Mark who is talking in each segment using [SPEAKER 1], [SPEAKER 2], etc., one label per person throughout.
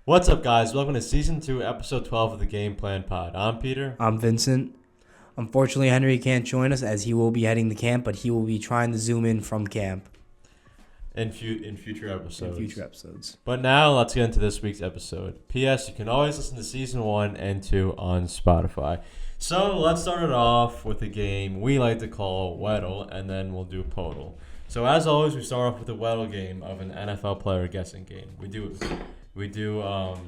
[SPEAKER 1] What's up, guys? Welcome to Season 2, Episode 12 of the Game Plan Pod. I'm Peter.
[SPEAKER 2] I'm Vincent. Unfortunately, Henry can't join us as he will be heading to camp, but he will be trying to zoom in from camp
[SPEAKER 1] In future episodes. But now, let's get into this week's episode. P.S. You can always listen to Season 1 and 2 on Spotify. So, let's start it off with a game we like to call Weddle, and then we'll do Podle. So, as always, we start off with the Weddle game of an NFL player guessing game. We do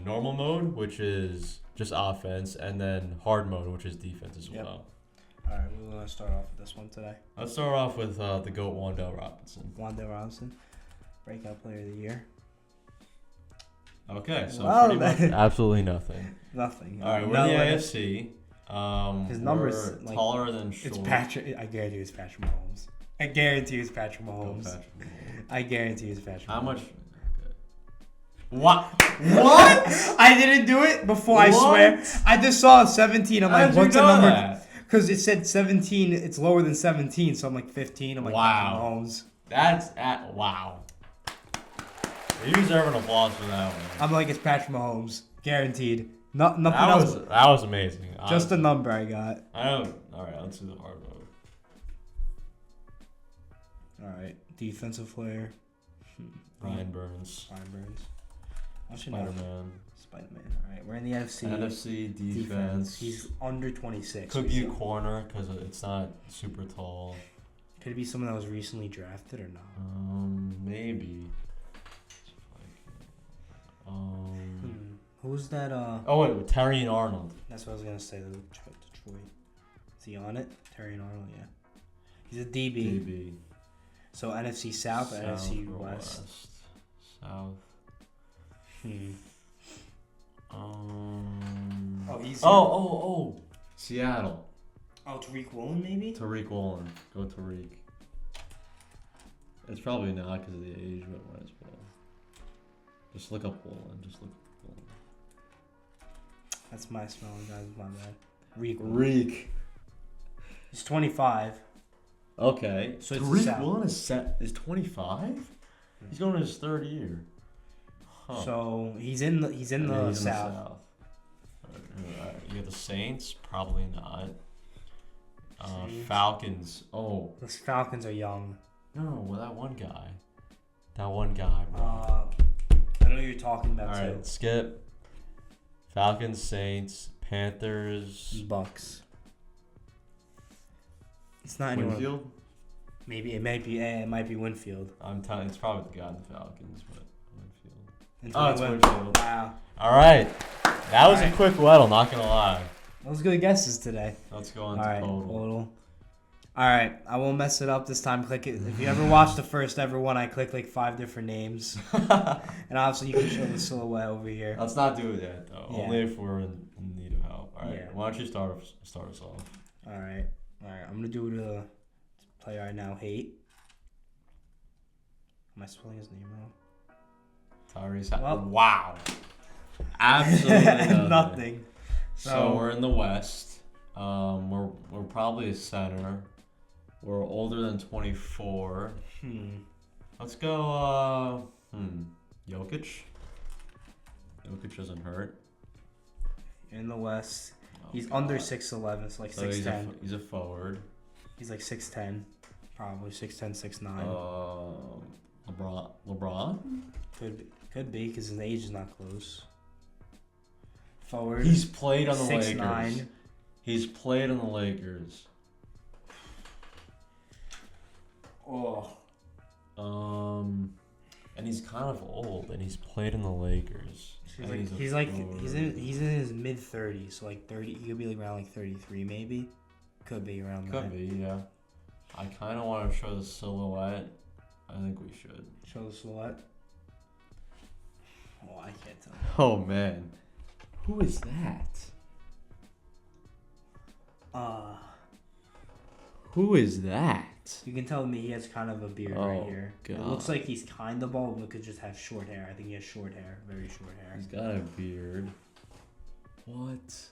[SPEAKER 1] normal mode, which is just offense, and then hard mode, which is defense as well.
[SPEAKER 2] All right, we're going to start off with this one today.
[SPEAKER 1] Let's start off with the GOAT, Wan'Dale Robinson.
[SPEAKER 2] Wan'Dale Robinson, breakout player of the year.
[SPEAKER 1] Okay, so pretty much absolutely nothing.
[SPEAKER 2] Nothing.
[SPEAKER 1] All right, we're in the AFC.
[SPEAKER 2] His numbers
[SPEAKER 1] like, taller than short.
[SPEAKER 2] It's Patrick. I guarantee it's Patrick Mahomes. I guarantee it's Patrick Mahomes. I guarantee it's Patrick Mahomes.
[SPEAKER 1] How much? What? What?
[SPEAKER 2] I didn't do it before, I swear. I just saw 17. I'm like, what's the number? Because it said 17. It's lower than 17, so I'm like 15. I'm like,
[SPEAKER 1] wow.
[SPEAKER 2] Mahomes.
[SPEAKER 1] Wow. You deserve an applause for that one.
[SPEAKER 2] I'm like, it's Patrick Mahomes. Guaranteed. Nothing else.
[SPEAKER 1] That was amazing.
[SPEAKER 2] Just a number I got.
[SPEAKER 1] I know. All right, let's do the hard mode.
[SPEAKER 2] All right. Defensive player.
[SPEAKER 1] Ryan Burns.
[SPEAKER 2] Spider-Man. All right, we're in the NFC.
[SPEAKER 1] NFC defense.
[SPEAKER 2] He's under 26.
[SPEAKER 1] Could be a corner because it's not super tall.
[SPEAKER 2] Could it be someone that was recently drafted or not?
[SPEAKER 1] Maybe.
[SPEAKER 2] Who's that?
[SPEAKER 1] Oh wait, Terry Arnold.
[SPEAKER 2] That's what I was gonna say. Detroit. Is he on it? Terry Arnold, yeah. He's a DB. So NFC South or NFC West?
[SPEAKER 1] South. Seattle.
[SPEAKER 2] Oh, Tariq Woolen, maybe?
[SPEAKER 1] Tariq Woolen. Go Tariq. It's probably not because of the age, but might as well. Just look up Woolen.
[SPEAKER 2] That's my spelling, guys. My bad.
[SPEAKER 1] Reek.
[SPEAKER 2] He's 25.
[SPEAKER 1] Okay.
[SPEAKER 2] So
[SPEAKER 1] Tariq Woolen is 25? He's going to his third year. Huh.
[SPEAKER 2] So he's in the South.
[SPEAKER 1] You got the Saints? Probably not. Falcons. Oh.
[SPEAKER 2] The Falcons are young.
[SPEAKER 1] No, well, that one guy. Bro.
[SPEAKER 2] I know who you're talking about, too.
[SPEAKER 1] All right, skip. Falcons, Saints, Panthers.
[SPEAKER 2] Bucks. It's not anyone.
[SPEAKER 1] Winfield?
[SPEAKER 2] Maybe it might be Winfield.
[SPEAKER 1] I'm telling you, it's probably the guy in the Falcons, but Winfield.
[SPEAKER 2] Oh, it's Winfield. Wow.
[SPEAKER 1] All right. That was a quick Weddle, not going to lie.
[SPEAKER 2] Those good guesses today.
[SPEAKER 1] Let's go on to Podle.
[SPEAKER 2] All right. I won't mess it up this time. Click it. If you ever watched the first ever one, I clicked like 5 different names. And obviously you can show the silhouette over here.
[SPEAKER 1] Let's not do it yet, though.
[SPEAKER 2] Yeah.
[SPEAKER 1] Only if we're in need of help. All right.
[SPEAKER 2] Yeah.
[SPEAKER 1] Why don't you start us off?
[SPEAKER 2] All right. I'm going to do the player I now hate. Am I spelling his name wrong?
[SPEAKER 1] Tyrese. Well, wow. Absolutely nothing. So we're in the West. We're probably a center. We're older than 24. Let's go. Jokic. Jokic doesn't hurt.
[SPEAKER 2] In the West, he's under 6'11", so like 6'10".
[SPEAKER 1] He's a forward.
[SPEAKER 2] He's like 6'10", probably 6'10", 6'9".
[SPEAKER 1] LeBron.
[SPEAKER 2] Could be because his age is not close. Forward.
[SPEAKER 1] He's played on the
[SPEAKER 2] 6'9".
[SPEAKER 1] Lakers. He's played on the Lakers.
[SPEAKER 2] Oh.
[SPEAKER 1] And he's kind of old, and he's played in the Lakers.
[SPEAKER 2] He's in his mid 30s, so like 30. He could be like around like 33, maybe. Could be around that.
[SPEAKER 1] Could be, yeah. I kind of want to show the silhouette. I think we should
[SPEAKER 2] show the silhouette. Oh, I can't tell.
[SPEAKER 1] Oh man, who is that? Who is that?
[SPEAKER 2] You can tell me he has kind of a beard right here.
[SPEAKER 1] God.
[SPEAKER 2] It looks like he's kind of bald, but could just have short hair. I think he has short hair, very short hair.
[SPEAKER 1] He's got a beard. What?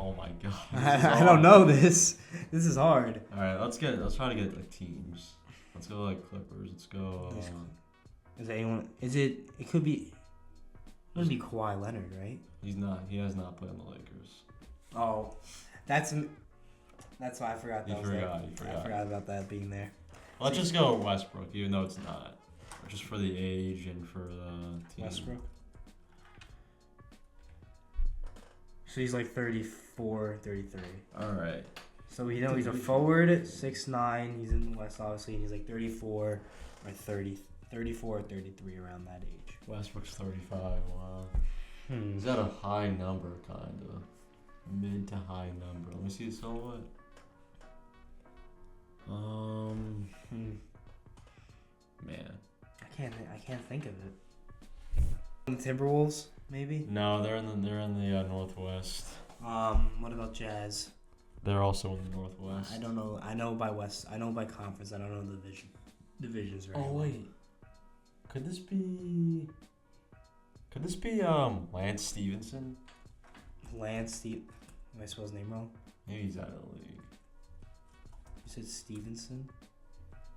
[SPEAKER 1] Oh my god.
[SPEAKER 2] I don't know this. This is hard.
[SPEAKER 1] All right, let's try to get like teams. go like Clippers. Let's go.
[SPEAKER 2] Is anyone? Is it? It could be. It would be Kawhi Leonard, right?
[SPEAKER 1] He's not. He has not played on the Lakers.
[SPEAKER 2] Oh, that's why I forgot that.
[SPEAKER 1] You forgot.
[SPEAKER 2] I forgot about that being there.
[SPEAKER 1] Let's just go Westbrook, even though it's not. Just for the age and for the team.
[SPEAKER 2] Westbrook. So he's like 34, 33.
[SPEAKER 1] All right.
[SPEAKER 2] So we know he's a forward, 6'9". He's in the West, obviously, and he's like 34 or 30, 34 or 33 around that age.
[SPEAKER 1] Westbrook's 35. Wow. Is that a high number, kind of? Mid to high number. Let me see his silhouette. Man.
[SPEAKER 2] I can't think of it. The Timberwolves, maybe?
[SPEAKER 1] No, they're in the Northwest.
[SPEAKER 2] What about Jazz?
[SPEAKER 1] They're also in the Northwest.
[SPEAKER 2] I don't know. I know by West. I know by conference. I don't know the divisions right.
[SPEAKER 1] Oh wait. Could this be Lance Stevenson?
[SPEAKER 2] Am I spelled his name wrong?
[SPEAKER 1] Maybe he's out of the league.
[SPEAKER 2] You said Stevenson?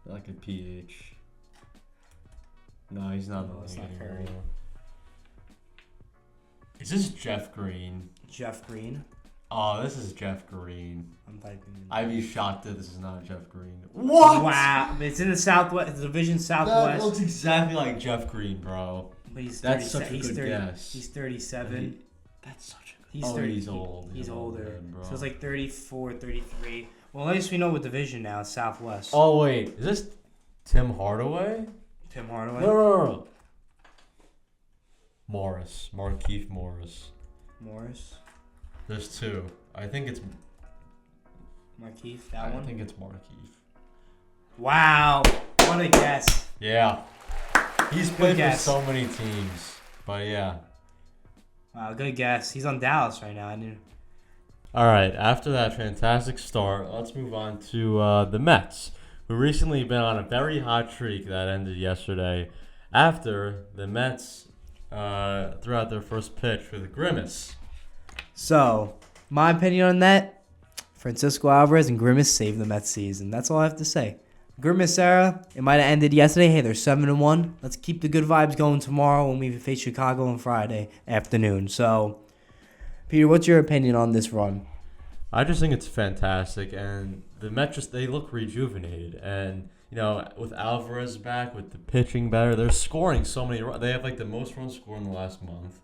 [SPEAKER 1] Like a PH. No, he's not in the
[SPEAKER 2] it's
[SPEAKER 1] league
[SPEAKER 2] not
[SPEAKER 1] anymore.
[SPEAKER 2] Curry.
[SPEAKER 1] Is this Jeff Green?
[SPEAKER 2] Jeff Green?
[SPEAKER 1] Oh, this is Jeff Green.
[SPEAKER 2] I'm typing in.
[SPEAKER 1] I'd be shocked if this is not Jeff Green. What?
[SPEAKER 2] Wow. It's in the Southwest, the Division Southwest.
[SPEAKER 1] That looks exactly like Jeff Green, bro.
[SPEAKER 2] But he's
[SPEAKER 1] That's such a good guess.
[SPEAKER 2] He's 37.
[SPEAKER 1] That's such a good
[SPEAKER 2] He's 30,
[SPEAKER 1] he's old.
[SPEAKER 2] He's older.
[SPEAKER 1] Man, bro.
[SPEAKER 2] So it's like 34, 33. Well, at least we know what division now. It's Southwest.
[SPEAKER 1] Oh, wait. Is this Tim Hardaway?
[SPEAKER 2] Tim Hardaway?
[SPEAKER 1] No. Markieff Morris. There's two. I think it's
[SPEAKER 2] Markieff, that one?
[SPEAKER 1] I think it's Markieff.
[SPEAKER 2] Wow. What a guess.
[SPEAKER 1] Yeah. He's played for so many teams. But yeah.
[SPEAKER 2] Wow, good guess. He's on Dallas right now. I knew.
[SPEAKER 1] All right. After that fantastic start, let's move on to the Mets, who recently been on a very hot streak that ended yesterday after the Mets threw out their first pitch with Grimace.
[SPEAKER 2] So, my opinion on that, Francisco Alvarez and Grimace saved the Mets season. That's all I have to say. Grimace era, it might have ended yesterday. Hey, they're 7-1. Let's keep the good vibes going tomorrow when we face Chicago on Friday afternoon. So, Peter, what's your opinion on this run?
[SPEAKER 1] I just think it's fantastic, and the Mets they look rejuvenated, and with Alvarez back, with the pitching better, they're scoring so many. They have like the most runs scored in the last month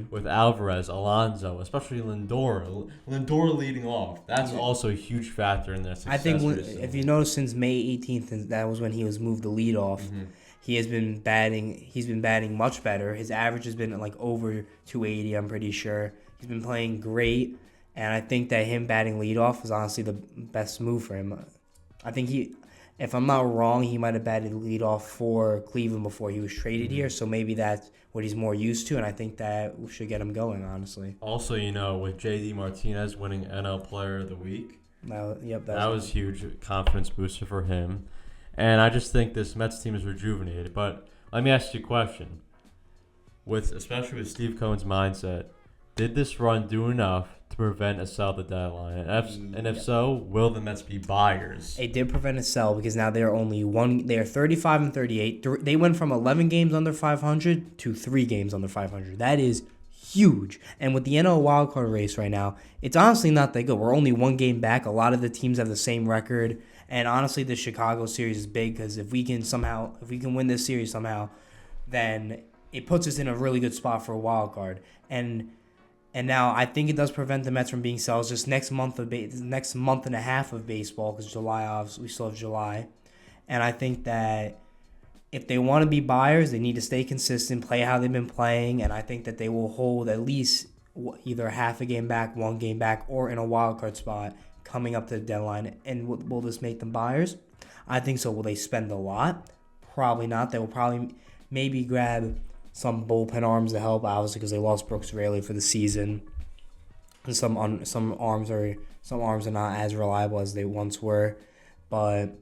[SPEAKER 1] with Alvarez, Alonso, especially Lindor. Lindor leading off. That's also a huge factor in their success.
[SPEAKER 2] I think if you notice, since May 18th, and that was when he was moved to leadoff. He has been batting. He's been batting much better. His average has been like over 280. I'm pretty sure he's been playing great, and I think that him batting leadoff was honestly the best move for him. I think if I'm not wrong, he might have batted leadoff for Cleveland before he was traded here. So maybe that's what he's more used to, and I think that should get him going. Honestly.
[SPEAKER 1] Also, with JD Martinez winning NL Player of the Week,
[SPEAKER 2] that
[SPEAKER 1] was huge confidence booster for him. And I just think this Mets team is rejuvenated. But let me ask you a question. Especially with Steve Cohen's mindset, did this run do enough to prevent a sell at the deadline? And if so, will the Mets be buyers?
[SPEAKER 2] It did prevent a sell because now they're only They are 35-38. They went from 11 games under 500 to 3 games under 500. That is huge. And with the NL wildcard race right now, it's honestly not that good. We're only 1 game back. A lot of the teams have the same record. And honestly, the Chicago series is big because if we can win this series somehow, then it puts us in a really good spot for a wild card. And now I think it does prevent the Mets from being sells just next month and a half of baseball, because July, obviously, we still have July. And I think that if they want to be buyers, they need to stay consistent, play how they've been playing, and I think that they will hold at least either half a game back, 1 game back, or in a wild card spot coming up to the deadline. And will this make them buyers? I think so. Will they spend a lot? Probably not. They will probably maybe grab some bullpen arms to help, obviously, because they lost Brooks Raley for the season. And some arms are not as reliable as they once were. But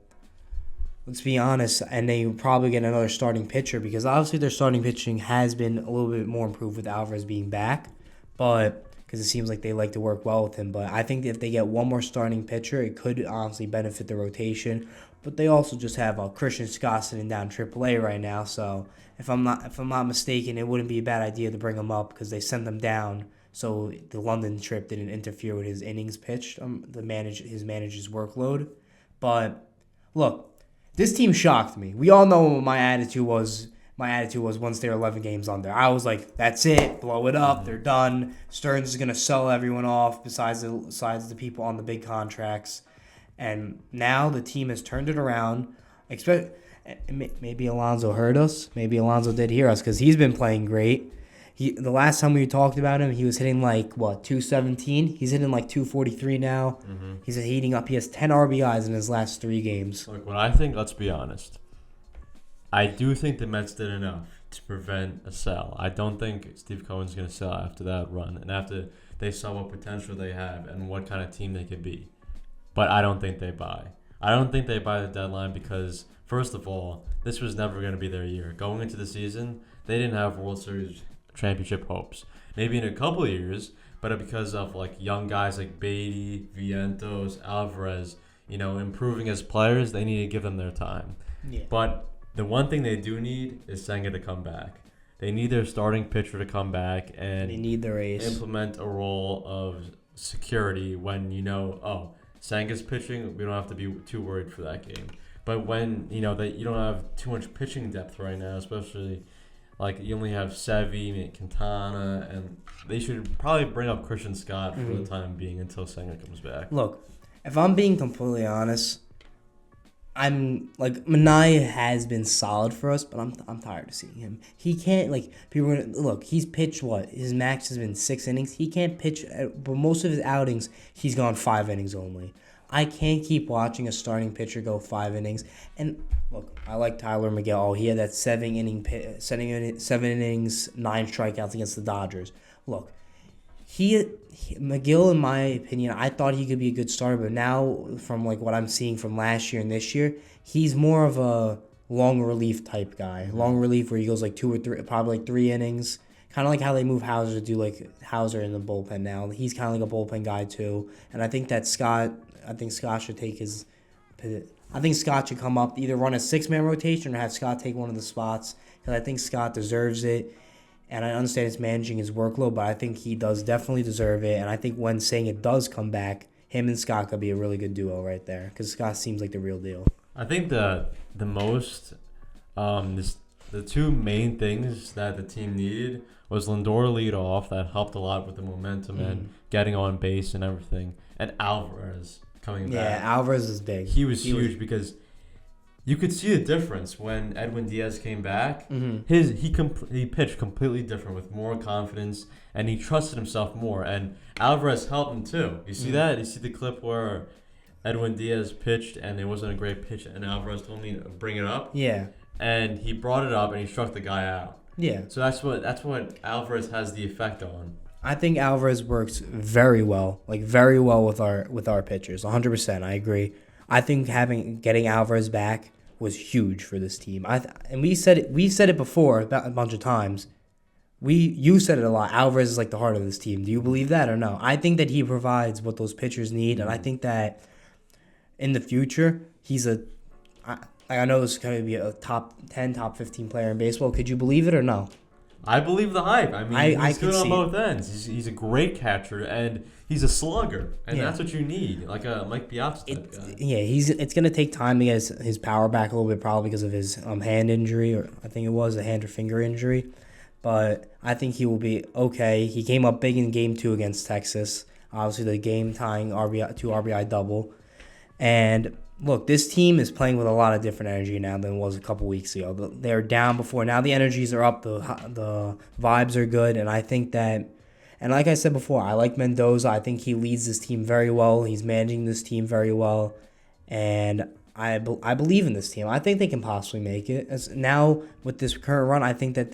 [SPEAKER 2] let's be honest, and they will probably get another starting pitcher, because obviously their starting pitching has been a little bit more improved with Alvarez being back. But because it seems like they like to work well with him. But I think if they get one more starting pitcher, it could honestly benefit the rotation. But they also just have Christian Scott sitting down AAA right now. So if I'm not mistaken, it wouldn't be a bad idea to bring him up because they sent him down. So the London trip didn't interfere with his innings pitched, his manager's workload. But look, this team shocked me. We all know what my attitude was. My attitude was once they're 11 games under. I was like, that's it. Blow it up. They're done. Stearns is going to sell everyone off besides the people on the big contracts. And now the team has turned it around. Maybe Alonso heard us. Maybe Alonso did hear us because he's been playing great. The last time we talked about him, he was hitting 217. He's hitting 243 now. Mm-hmm. He's heating up. He has 10 RBIs in his last 3 games.
[SPEAKER 1] Look, what I think, let's be honest. I do think the Mets did enough to prevent a sell. I don't think Steve Cohen's going to sell after that run and after they saw what potential they have and what kind of team they could be. But I don't think they buy. I don't think they buy the deadline because, first of all, this was never going to be their year. Going into the season, they didn't have World Series championship hopes. Maybe in a couple of years, but because of young guys like Beatty, Vientos, Alvarez, improving as players, they need to give them their time.
[SPEAKER 2] Yeah.
[SPEAKER 1] But the one thing they do need is Senga to come back. They need their starting pitcher to come back and
[SPEAKER 2] they need their ace.
[SPEAKER 1] Implement a role of security when Senga's pitching, we don't have to be too worried for that game. But when that you don't have too much pitching depth right now, especially you only have Sevy, Quintana, and they should probably bring up Christian Scott for the time being until Senga comes back.
[SPEAKER 2] Look, if I'm being completely honest, I'm Minaya has been solid for us, but I'm tired of seeing him. He can't people are gonna look. He's pitched what his max has been 6 innings. He can't pitch, but most of his outings he's gone 5 innings only. I can't keep watching a starting pitcher go 5 innings. And look, I like Tyler Miguel. He had that 7 innings, 9 strikeouts against the Dodgers. Look, McGill, in my opinion, I thought he could be a good starter, but now from what I'm seeing from last year and this year, he's more of a long relief type guy. Long relief where he goes 2 or 3, probably 3 innings. Kind of like how they move Hauser to do Hauser in the bullpen now. He's kind of like a bullpen guy too. And I think that Scott should take his. I think Scott should come up, either run a 6-man rotation or have Scott take one of the spots because I think Scott deserves it. And I understand it's managing his workload, but I think he does definitely deserve it. And I think when saying it does come back, him and Scott could be a really good duo right there because Scott seems like the real deal.
[SPEAKER 1] I think the two main things that the team needed was Lindor lead off. That helped a lot with the momentum and getting on base and everything. And Alvarez coming back.
[SPEAKER 2] Yeah, Alvarez is big.
[SPEAKER 1] He was huge because you could see the difference when Edwin Diaz came back.
[SPEAKER 2] Mm-hmm.
[SPEAKER 1] He pitched completely different with more confidence and he trusted himself more. And Alvarez helped him too. You see that? You see the clip where Edwin Diaz pitched and it wasn't a great pitch and Alvarez told me to bring it up.
[SPEAKER 2] Yeah.
[SPEAKER 1] And he brought it up and he struck the guy out.
[SPEAKER 2] Yeah.
[SPEAKER 1] So that's what Alvarez has the effect on.
[SPEAKER 2] I think Alvarez works very well with our pitchers. 100%. I agree. I think getting Alvarez back was huge for this team. And we said it before a bunch of times. You said it a lot. Alvarez is the heart of this team. Do you believe that or no? I think that he provides what those pitchers need, and I think that in the future he's I know this is going to be a top 10, top 15 player in baseball. Could you believe it or no?
[SPEAKER 1] I believe the hype. I mean, he's good on both ends. He's a great catcher, and he's a slugger, and that's what you need, like a Mike Piazza type guy.
[SPEAKER 2] Yeah, it's going to take time to get his power back a little bit, probably because of his hand injury, or I think it was a hand or finger injury. But I think he will be okay. He came up big in Game 2 against Texas. Obviously, the game-tying RBI double. And look, this team is playing with a lot of different energy now than it was a couple weeks ago. They were down before. Now the energies are up. The vibes are good. And I think that, and like I said before, I like Mendoza. I think he leads this team very well. He's managing this team very well. And I believe in this team. I think they can possibly make it. Now, with this current run, I think that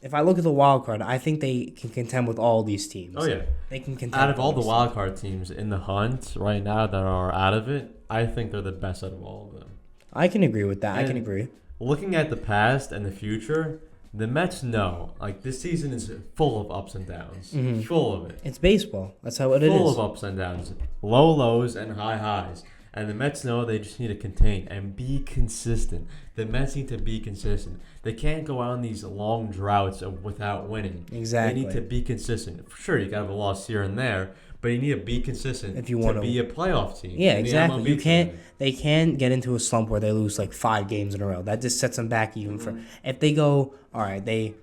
[SPEAKER 2] if I look at the wild card, I think they can contend with all these teams.
[SPEAKER 1] Oh, yeah.
[SPEAKER 2] They can contend
[SPEAKER 1] out of all the wild card teams in the hunt right now that are out of it, I think they're the best out of all of them.
[SPEAKER 2] I can agree with that. I can agree.
[SPEAKER 1] Looking at the past and the future, The Mets know, like, this season is full of ups and downs. Mm-hmm. Full of it.
[SPEAKER 2] It's baseball. That's how it is.
[SPEAKER 1] Full of ups and downs. Low lows and high highs. And the Mets know they just need to contain and be consistent. The Mets need to be consistent. They can't go on these long droughts without winning.
[SPEAKER 2] Exactly.
[SPEAKER 1] They need to be consistent. For sure, you got to have a loss here and there, but you need to be consistent
[SPEAKER 2] if you want
[SPEAKER 1] to be a playoff team.
[SPEAKER 2] Yeah, exactly. You can't. They can't get into a slump where they lose like 5 games in a row. That just sets them back even for. If they go, all right, they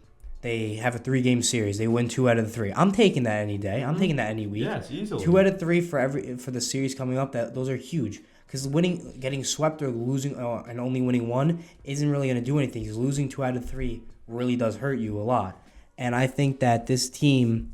[SPEAKER 2] have a 3-game series. They win 2 out of the 3. I'm taking that any day. I'm taking that any week.
[SPEAKER 1] Yes, easily.
[SPEAKER 2] 2 out of 3 for the series coming up. Those are huge. Because getting swept or losing and only winning 1 isn't really going to do anything. Because losing 2 out of 3 really does hurt you a lot. And I think that this team,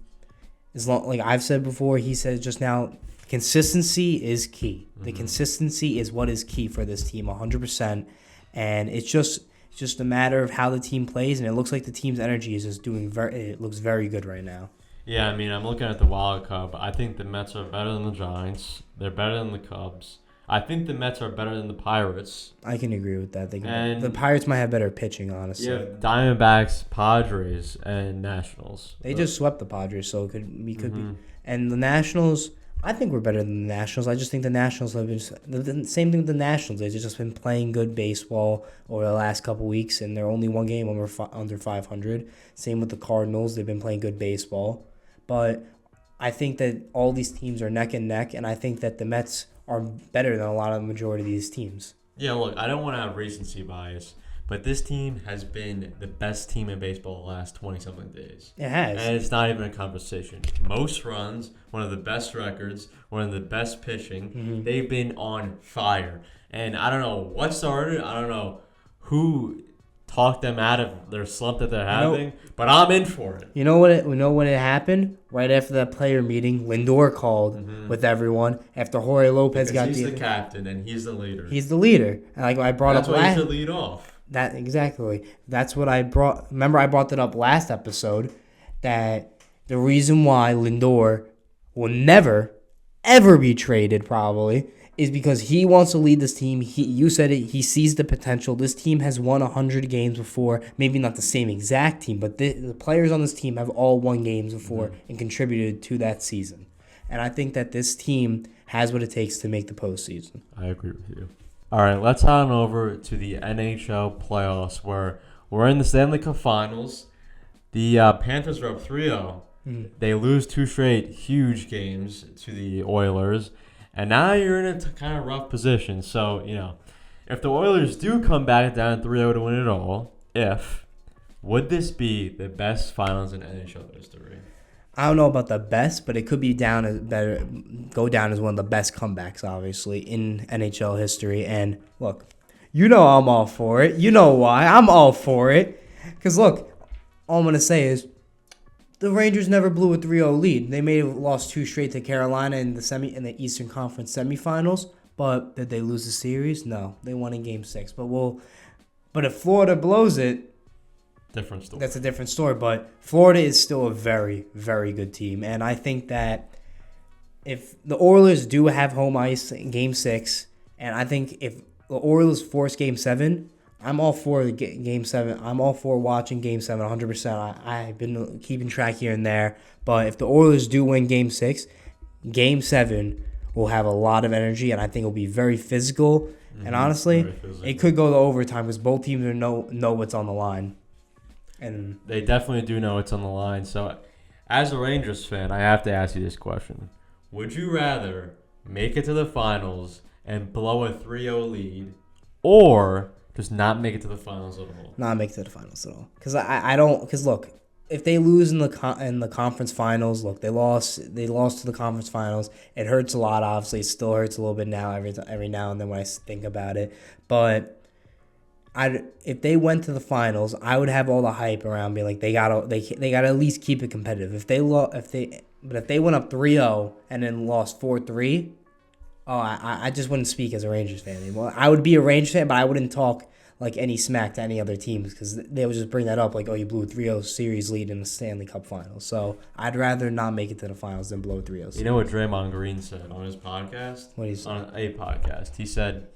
[SPEAKER 2] like I've said before, he said just now, consistency is key. The consistency is what is key for this team, 100%. And it's just a matter of how the team plays, and it looks like the team's energy is just it looks very good right now.
[SPEAKER 1] Yeah, I mean, I'm looking at the wild card. I think the Mets are better than the Giants. They're better than the Cubs. I think the Mets are better than the Pirates.
[SPEAKER 2] I can agree with that. The Pirates might have better pitching, honestly.
[SPEAKER 1] Yeah, Diamondbacks, Padres, and Nationals.
[SPEAKER 2] They just swept the Padres, so it could be. And the Nationals, I think we're better than the Nationals. I just think the Nationals have been the same thing with the Nationals. They've just been playing good baseball over the last couple weeks, and they're only 1 game under 500. Same with the Cardinals. They've been playing good baseball. But I think that all these teams are neck and neck, and I think that the Mets are better than a lot of the majority of these teams.
[SPEAKER 1] Yeah, look, I don't want to have recency bias, but this team has been the best team in baseball the last 20-something days.
[SPEAKER 2] It has.
[SPEAKER 1] And it's not even a conversation. Most runs, one of the best records, one of the best pitching. Mm-hmm. They've been on fire. And I don't know what started. I don't know who talked them out of their slump that they're having, but I'm in for it.
[SPEAKER 2] You know when it happened? Right after that player meeting, Lindor called with everyone after Jorge Lopez got
[SPEAKER 1] he's the captain and he's the leader.
[SPEAKER 2] He's the leader. And like I brought
[SPEAKER 1] That's
[SPEAKER 2] up
[SPEAKER 1] why he should lead off.
[SPEAKER 2] That exactly. That's what I brought. Remember, I brought that up last episode. That the reason why Lindor will never, ever be traded probably is because he wants to lead this team. You said it. He sees the potential. This team has won 100 games before. Maybe not the same exact team, but the players on this team have all won games before and contributed to that season. And I think that this team has what it takes to make the postseason.
[SPEAKER 1] I agree with you. All right, let's head on over to the NHL playoffs where we're in the Stanley Cup Finals. The Panthers are up 3-0. They lose 2 straight huge games to the Oilers. And now you're in a kind of rough position. So, if the Oilers do come back down 3-0 to win it all, would this be the best finals in NHL history?
[SPEAKER 2] I don't know about the best, but it could be go down as one of the best comebacks, obviously, in NHL history. And look, I'm all for it. You know why. I'm all for it. Because look, all I'm going to say is, the Rangers never blew a 3-0 lead. They may have lost 2 straight to Carolina in the Eastern Conference semifinals, but did they lose the series? No, they won in Game 6. But if Florida blows it,
[SPEAKER 1] different story.
[SPEAKER 2] That's a different story. But Florida is still a very, very good team, and I think that if the Oilers do have home ice in Game 6, and I think if the Oilers force Game 7. I'm all for Game 7. I'm all for watching Game 7 100%. I've been keeping track here and there. But if the Oilers do win Game 6, Game 7 will have a lot of energy, and I think it will be very physical. And honestly, it could go to overtime because both teams know what's on the line. And
[SPEAKER 1] they definitely do know what's on the line. So as a Rangers fan, I have to ask you this question. Would you rather make it to the finals and blow a 3-0 lead or just not make it to the finals at all?
[SPEAKER 2] Not make it to the finals at all. Because I don't. Because look, if they lose in the conference finals, look, they lost to the conference finals. It hurts a lot. Obviously, it still hurts a little bit now. Every now and then when I think about it, but if they went to the finals, I would have all the hype around me. Like they gotta at least keep it competitive. If they went up 3-0 and then lost 4-3. Oh, I just wouldn't speak as a Rangers fan anymore. I would be a Rangers fan, but I wouldn't talk like any smack to any other teams because they would just bring that up like, oh, you blew a 3-0 series lead in the Stanley Cup Finals. So I'd rather not make it to the finals than blow a 3-0 series.
[SPEAKER 1] You know what Draymond Green said on his podcast?
[SPEAKER 2] What he said?
[SPEAKER 1] On a podcast. He said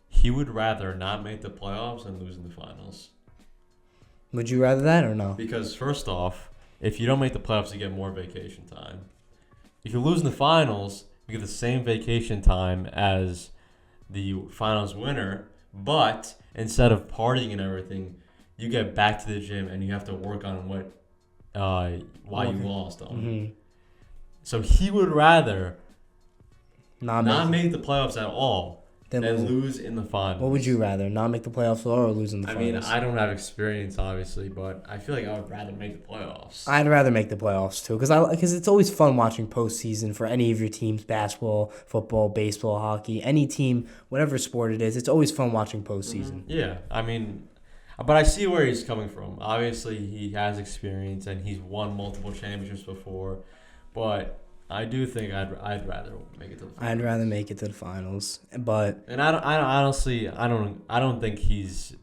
[SPEAKER 1] he would rather not make the playoffs than lose in the finals.
[SPEAKER 2] Would you rather that or no?
[SPEAKER 1] Because first off, if you don't make the playoffs, you get more vacation time. If you lose in the finals, you get the same vacation time as the finals winner, but instead of partying and everything, you get back to the gym and you have to work on why you lost on.
[SPEAKER 2] Mm-hmm.
[SPEAKER 1] So he would rather
[SPEAKER 2] not
[SPEAKER 1] make the playoffs at all than lose in the finals.
[SPEAKER 2] What would you rather? Not make the playoffs or lose in the finals?
[SPEAKER 1] I mean, I don't have experience, obviously, but I feel like I would rather make the playoffs.
[SPEAKER 2] I'd rather make the playoffs, too, because it's always fun watching postseason for any of your teams, basketball, football, baseball, hockey, any team, whatever sport it is. It's always fun watching postseason.
[SPEAKER 1] Yeah, I mean, but I see where he's coming from. Obviously, he has experience, and he's won multiple championships before, but I do think I'd rather make it to the finals.
[SPEAKER 2] I'd rather make it to the finals, but
[SPEAKER 1] honestly, I don't think he's.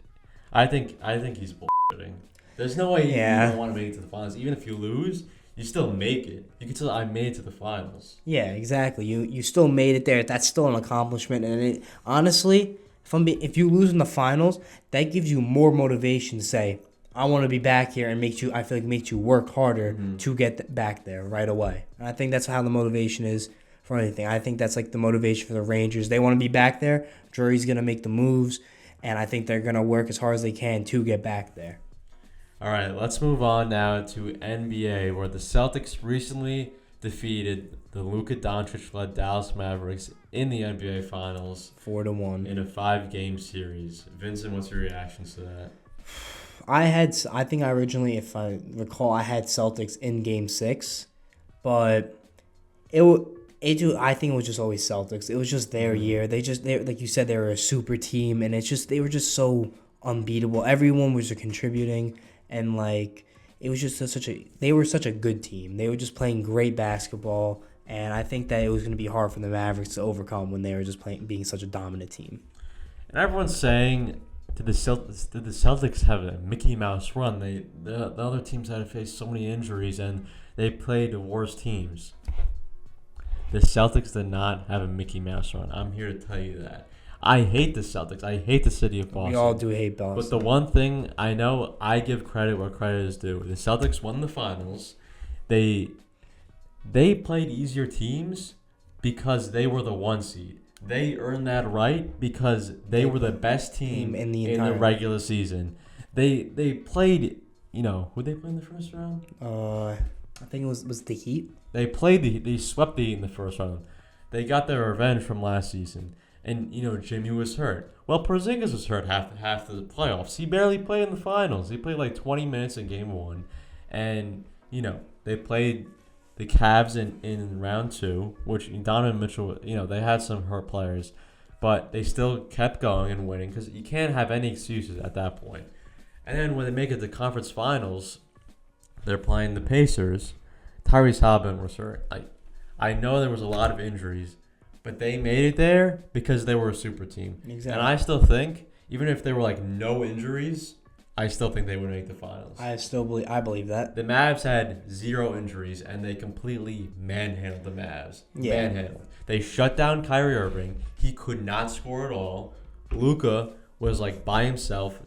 [SPEAKER 1] I think he's bullshitting. There's no way you don't want to make it to the finals. Even if you lose, you still make it. You can still I made it to the finals.
[SPEAKER 2] Yeah, exactly. You still made it there. That's still an accomplishment, and honestly, if you lose in the finals, that gives you more motivation to say, I want to be back here, and I feel like makes you work harder to get back there right away. And I think that's how the motivation is for anything. I think that's like the motivation for the Rangers. They want to be back there. Drury's going to make the moves, and I think they're going to work as hard as they can to get back there.
[SPEAKER 1] All right, let's move on now to NBA, where the Celtics recently defeated the Luka Doncic-led Dallas Mavericks in the NBA Finals
[SPEAKER 2] 4-1
[SPEAKER 1] in a 5-game series. Vincent, what's your reactions to that?
[SPEAKER 2] I think I originally, if I recall, I had Celtics in Game 6, but I think it was just always Celtics. It was just their year. They like you said, they were a super team, and they were just so unbeatable. Everyone was contributing, and like it was just they were such a good team. They were just playing great basketball, and I think that it was going to be hard for the Mavericks to overcome when they were just being such a dominant team.
[SPEAKER 1] And everyone's saying, did the Celtics have a Mickey Mouse run? The other teams had to face so many injuries, and they played the worst teams. The Celtics did not have a Mickey Mouse run. I'm here to tell you that. I hate the Celtics. I hate the city of Boston.
[SPEAKER 2] We all do hate Boston.
[SPEAKER 1] But the one thing I know, I give credit where credit is due. The Celtics won the finals. They played easier teams because they were the 1 seed. They earned that right because they were the best team in the regular season. They played, who they play in the first round?
[SPEAKER 2] I think it was the Heat.
[SPEAKER 1] They swept the Heat in the first round. They got their revenge from last season. And, Jimmy was hurt. Well, Porzingis was hurt half the playoffs. He barely played in the finals. He played like 20 minutes in Game 1. And, they played the Cavs in round 2, which Donovan Mitchell, they had some hurt players, but they still kept going and winning because you can't have any excuses at that point. And then when they make it to conference finals, they're playing the Pacers. Tyrese Halliburton was hurt. I know there was a lot of injuries, but they made it there because they were a super team.
[SPEAKER 2] Exactly.
[SPEAKER 1] And I still think, even if there were no injuries, I still think they would make the finals.
[SPEAKER 2] I believe that.
[SPEAKER 1] The Mavs had 0 injuries, and they completely manhandled the Mavs.
[SPEAKER 2] Yeah.
[SPEAKER 1] Manhandled. They shut down Kyrie Irving. He could not score at all. Luka was by himself,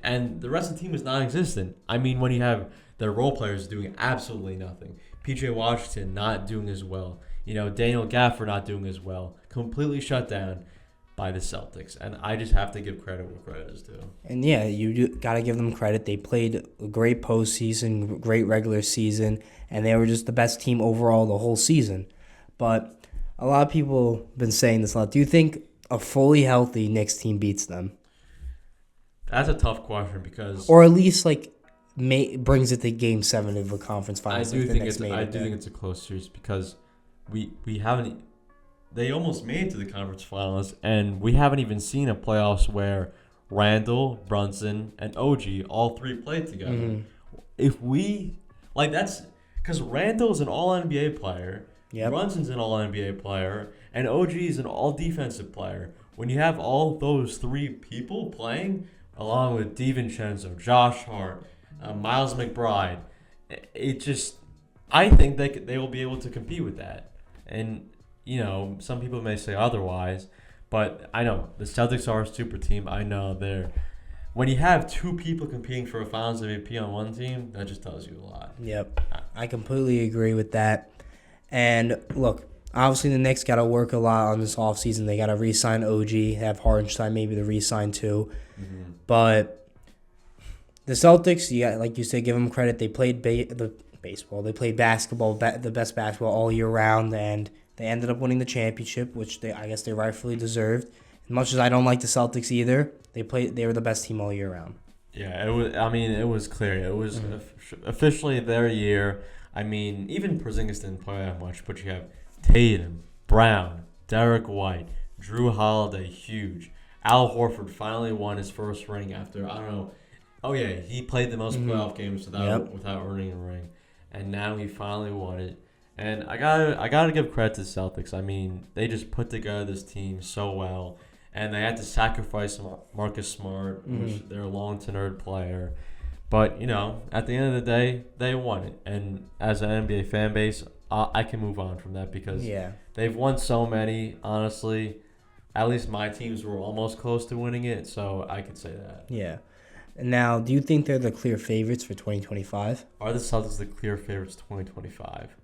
[SPEAKER 1] and the rest of the team was non-existent. I mean, when you have their role players doing absolutely nothing. PJ Washington not doing as well. Daniel Gafford not doing as well. Completely shut down by the Celtics. And I just have to give credit where credit is due.
[SPEAKER 2] And yeah, you got to give them credit. They played a great postseason, great regular season, and they were just the best team overall the whole season. But a lot of people have been saying this a lot. Do you think a fully healthy Knicks team beats them?
[SPEAKER 1] That's a tough question because...
[SPEAKER 2] Or at least brings it to Game 7 of a conference finals.
[SPEAKER 1] I do think it's a close series because we haven't. They almost made it to the conference finals, and we haven't even seen a playoffs where Randall, Brunson, and OG all 3 played together. Mm-hmm. If we that's because Randall's an All NBA player, Brunson's an All NBA player, and OG is an All Defensive player. When you have all those 3 people playing, along with DiVincenzo, Josh Hart, Miles McBride, I think they will be able to compete with that. And, some people may say otherwise, but I know the Celtics are a super team. I know they're when you have two people competing for a Finals MVP on one team, that just tells you a lot.
[SPEAKER 2] Yep, I completely agree with that. And look, obviously the Knicks got to work a lot on this offseason. They got to re-sign OG, have Hardenstein maybe to re-sign too. Mm-hmm. But the Celtics, like you said, give them credit. They played baseball. They played basketball, the best basketball all year round, and they ended up winning the championship, which I guess they rightfully deserved. As much as I don't like the Celtics either, they were the best team all year round.
[SPEAKER 1] Yeah, it was. I mean, it was clear. It was officially their year. I mean, even Porzingis didn't play that much, but you have Tatum, Brown, Derek White, Drew Holiday, huge. Al Horford finally won his first ring after, I don't know. Oh, yeah, he played the most playoff games without earning a ring. And now he finally won it. And I gotta give credit to the Celtics. I mean, they just put together this team so well. And they had to sacrifice Marcus Smart, which they're a long-tenured player. But, at the end of the day, they won it. And as an NBA fan base, I can move on from that because they've won so many, honestly. At least my teams were almost close to winning it, so I could say that.
[SPEAKER 2] Yeah. Now, do you think they're the clear favorites for 2025?
[SPEAKER 1] Are the Celtics the clear favorites 2025?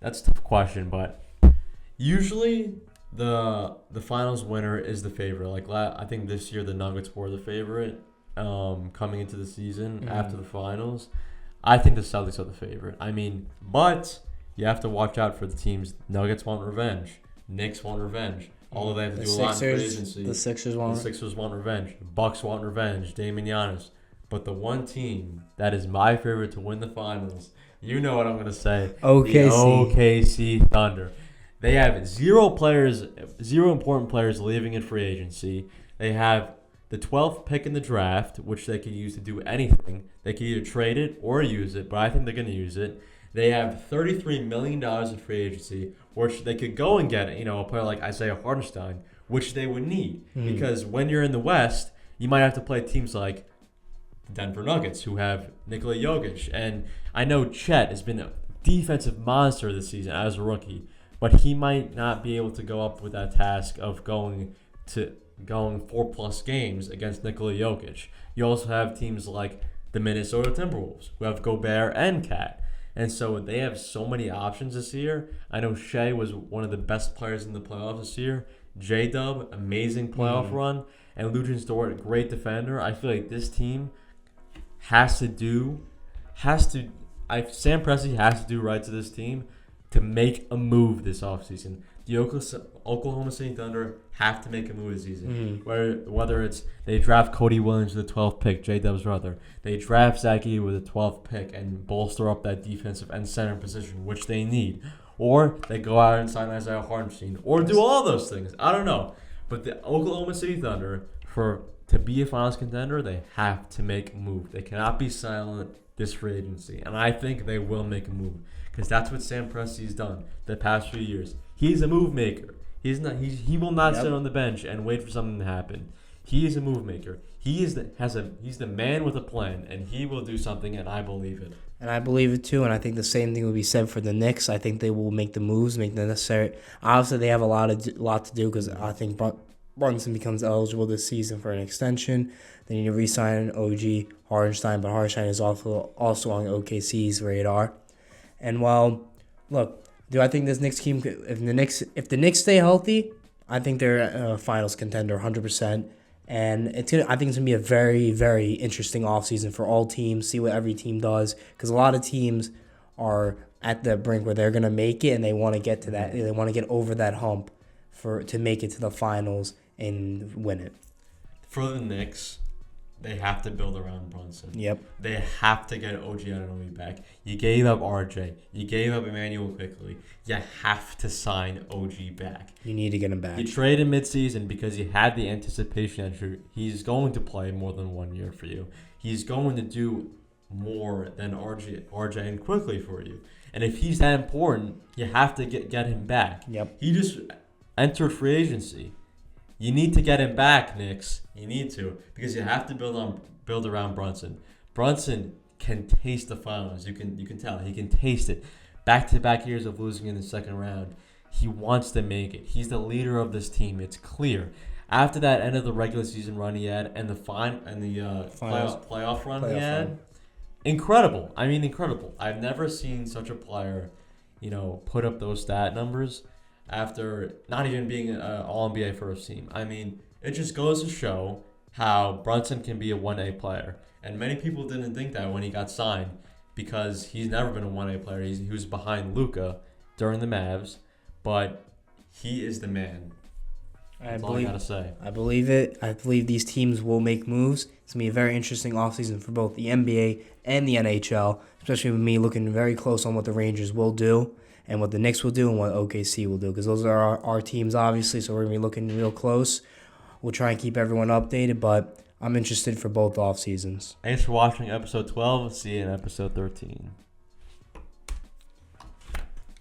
[SPEAKER 1] That's a tough question, but usually the finals winner is the favorite. Like I think this year the Nuggets were the favorite coming into the season after the finals. I think the Celtics are the favorite. I mean, but you have to watch out for the teams. Nuggets want revenge. Knicks want revenge. Although they have to do a lot in free agency.
[SPEAKER 2] The Sixers want
[SPEAKER 1] revenge. The Bucks want revenge. Dame and Giannis. But the one team that is my favorite to win the finals, you know what I'm going to say.
[SPEAKER 2] OKC.
[SPEAKER 1] The OKC Thunder. They have zero important players leaving in free agency. They have the 12th pick in the draft, which they could use to do anything. They could either trade it or use it, but I think they're going to use it. They have $33 million in free agency, which they could go and get, a player like Isaiah Hardenstein, which they would need. Because when you're in the West, you might have to play teams like the Denver Nuggets, who have Nikola Jokic. And I know Chet has been a defensive monster this season as a rookie, but he might not be able to go up with that task of going 4+ games against Nikola Jokic. You also have teams like the Minnesota Timberwolves, who have Gobert and Cat. And so they have so many options this year. I know Shea was one of the best players in the playoffs this year. J-Dub, amazing playoff run. And Lucian Dort, great defender. I feel like this team Sam Presti has to do right to this team to make a move this offseason. The Oklahoma City Thunder have to make a move this season. Whether it's they draft Cody Williams with the 12th pick, J-Dub's brother. They draft Zach Edey with the 12th pick and bolster up that defensive and center position, which they need. Or they go out and sign Isaiah Hardenstein. Or do all those things. I don't know. But the Oklahoma City Thunder, to be a finals contender, they have to make a move. They cannot be silent this free agency. And I think they will make a move. Because that's what Sam Presti's done the past few years. He's a move maker. He will not sit on the bench and wait for something to happen. He is a move maker. He's the man with a plan, and he will do something, and I believe it.
[SPEAKER 2] And I believe it too, and I think the same thing will be said for the Knicks. I think they will make the moves, make the necessary. Obviously, they have a lot to do because I think Brunson becomes eligible this season for an extension. They need to re-sign OG Hardenstein, but Hardenstein is also on OKC's radar. And look, do I think this Knicks team, if the Knicks stay healthy, I think they're a finals contender 100%. And I think it's going to be a very, very interesting offseason for all teams, see what every team does. Because a lot of teams are at the brink where they're going to make it and they want to get to that. They want to get over that hump to make it to the finals and win it.
[SPEAKER 1] For the Knicks, they have to build around Brunson.
[SPEAKER 2] Yep.
[SPEAKER 1] They have to get OG Anunoby back. You gave up RJ. You gave up Emmanuel quickly. You have to sign OG back.
[SPEAKER 2] You need to get him back.
[SPEAKER 1] You traded midseason because you had the anticipation that he's going to play more than 1 year for you. He's going to do more than RJ and quickly for you. And if he's that important, you have to get him back.
[SPEAKER 2] Yep.
[SPEAKER 1] He just entered free agency. You need to get him back, Knicks. You need to, because you have to build around Brunson. Brunson can taste the finals. You can tell he can taste it. Back-to-back years of losing in the second round. He wants to make it. He's the leader of this team. It's clear. after that end of the regular season run he had and the playoff run he had, incredible. I mean, incredible. I've never seen such a player, put up those stat numbers after not even being an All-NBA first team. I mean, it just goes to show how Brunson can be a 1A player. And many people didn't think that when he got signed because he's never been a 1A player. He was behind Luka during the Mavs, but he is the man. That's all I gotta say.
[SPEAKER 2] I believe it. I believe these teams will make moves. It's going to be a very interesting offseason for both the NBA and the NHL, especially with me looking very close on what the Rangers will do and what the Knicks will do and what OKC will do, because those are our teams, obviously, so we're going to be looking real close. We'll try and keep everyone updated, but I'm interested for both off seasons.
[SPEAKER 1] Thanks for watching episode 12. See you in episode 13.